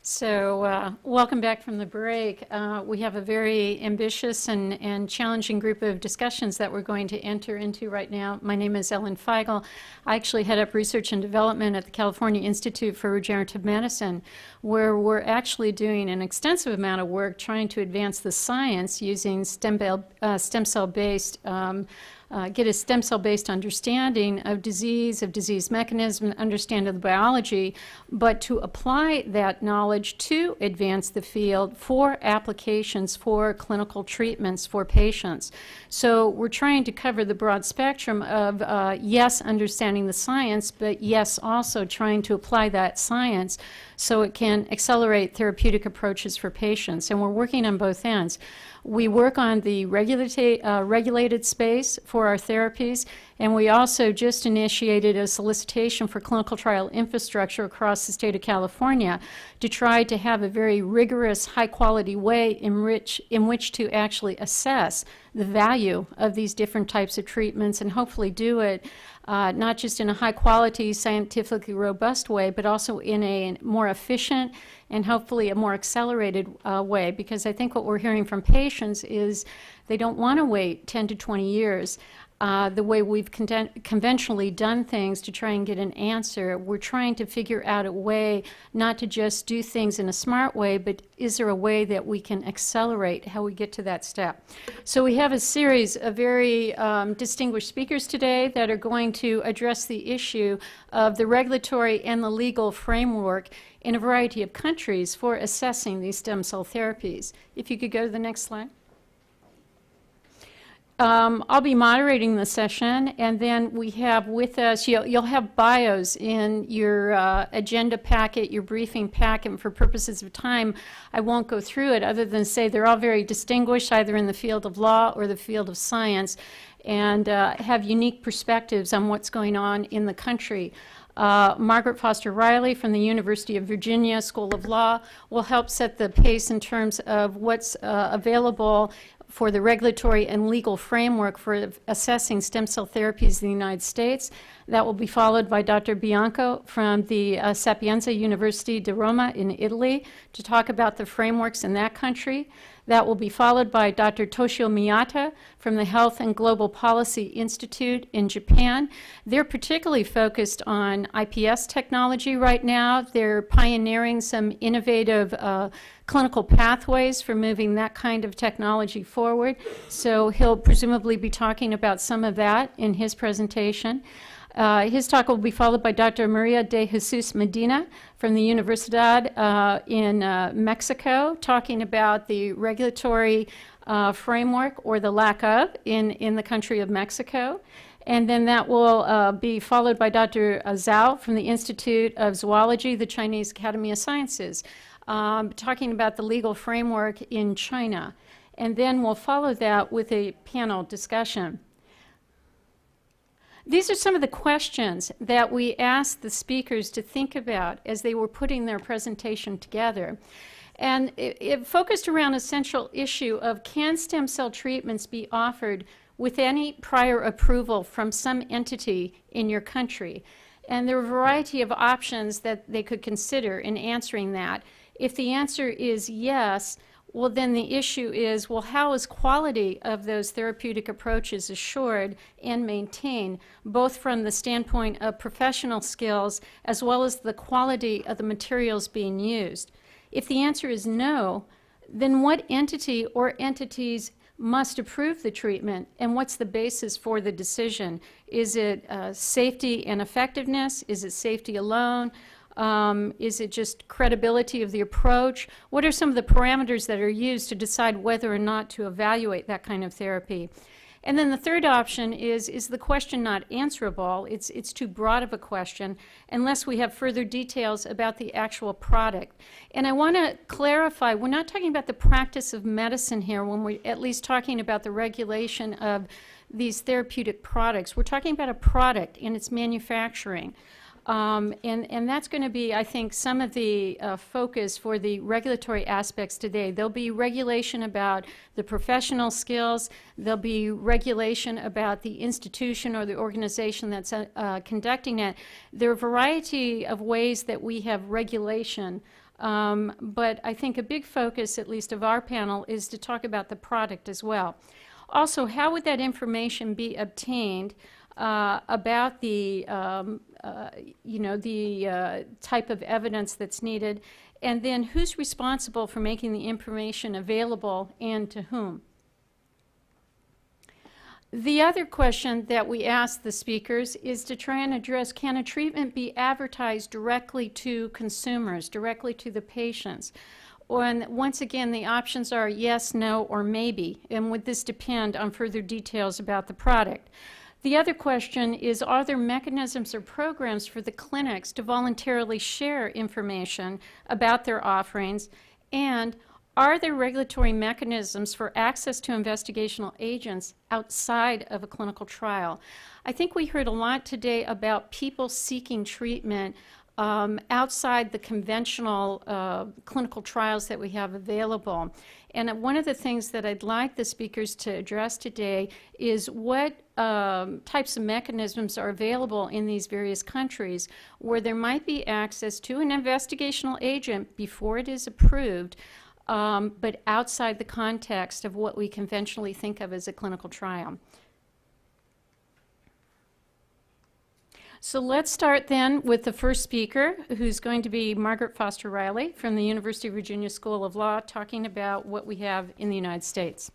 Welcome back from the break. We have a very ambitious and challenging group of discussions that we're going to enter into right now. My name is Ellen Feigal. I actually head up research and development at the California Institute for Regenerative Medicine, where we're actually doing an extensive amount of work trying to advance the science using stem cell-based get a stem cell-based understanding of disease mechanism, understand of the biology, but to apply that knowledge to advance the field for applications for clinical treatments for patients. So we're trying to cover the broad spectrum of, yes, understanding the science, but yes, also trying to apply that science so it can accelerate therapeutic approaches for patients. And we're working on both ends. We work on the regulated space for our therapies, and we also just initiated a solicitation for clinical trial infrastructure across the state of California to try to have a very rigorous, high-quality way in which to actually assess the value of these different types of treatments and hopefully do it not just in a high-quality, scientifically robust way, but also in a more efficient and hopefully a more accelerated way, because I think what we're hearing from patients is they don't want to wait 10 to 20 years. The way we've conventionally done things to try and get an answer, we're trying to figure out a way not to just do things in a smart way, but is there a way that we can accelerate how we get to that step? So we have a series of very distinguished speakers today that are going to address the issue of the regulatory and the legal framework in a variety of countries for assessing these stem cell therapies. If you could go to the next slide. I'll be moderating the session, and then we have with us, you'll have bios in your agenda packet, your briefing packet, and for purposes of time, I won't go through it other than say they're all very distinguished, either in the field of law or the field of science, and have unique perspectives on what's going on in the country. Margaret Foster Riley from the University of Virginia School of Law will help set the pace in terms of what's available for the regulatory and legal framework for assessing stem cell therapies in the United States. That will be followed by Dr. Bianco from the Sapienza University di Roma in Italy to talk about the frameworks in that country. That will be followed by Dr. Toshio Miyata from the Health and Global Policy Institute in Japan. They're particularly focused on IPS technology right now. They're pioneering some innovative clinical pathways for moving that kind of technology forward. So he'll presumably be talking about some of that in his presentation. His talk will be followed by Dr. Maria de Jesus Medina from the Universidad in Mexico, talking about the regulatory framework or the lack of in the country of Mexico. And then that will be followed by Dr. Zhao from the Institute of Zoology, the Chinese Academy of Sciences, talking about the legal framework in China. And then we'll follow that with a panel discussion. These are some of the questions that we asked the speakers to think about as they were putting their presentation together. And it focused around a central issue of, can stem cell treatments be offered with any prior approval from some entity in your country? And there are a variety of options that they could consider in answering that. If the answer is yes, well, then the issue is, well, how is quality of those therapeutic approaches assured and maintained, both from the standpoint of professional skills as well as the quality of the materials being used? If the answer is no, then what entity or entities must approve the treatment, and what's the basis for the decision? Is it safety and effectiveness? Is it safety alone? Is it just credibility of the approach? What are some of the parameters that are used to decide whether or not to evaluate that kind of therapy? And then the third option is the question not answerable? It's too broad of a question unless we have further details about the actual product. And I want to clarify, we're not talking about the practice of medicine here when we're at least talking about the regulation of these therapeutic products. We're talking about a product and its manufacturing. And that's going to be, I think, some of the focus for the regulatory aspects today. There'll be regulation about the professional skills. There'll be regulation about the institution or the organization that's conducting it. There are a variety of ways that we have regulation But I think a big focus, at least of our panel, is to talk about the product as well. Also, how would that information be obtained about the, type of evidence that's needed, and then who's responsible for making the information available and to whom? The other question that we asked the speakers is to try and address, can a treatment be advertised directly to consumers, directly to the patients? And once again, the options are yes, no, or maybe, and would this depend on further details about the product? The other question is, are there mechanisms or programs for the clinics to voluntarily share information about their offerings, and are there regulatory mechanisms for access to investigational agents outside of a clinical trial? I think we heard a lot today about people seeking treatment outside the conventional clinical trials that we have available. And one of the things that I'd like the speakers to address today is what types of mechanisms are available in these various countries where there might be access to an investigational agent before it is approved, but outside the context of what we conventionally think of as a clinical trial. So let's start then with the first speaker, who's going to be Margaret Foster Riley from the University of Virginia School of Law, talking about what we have in the United States.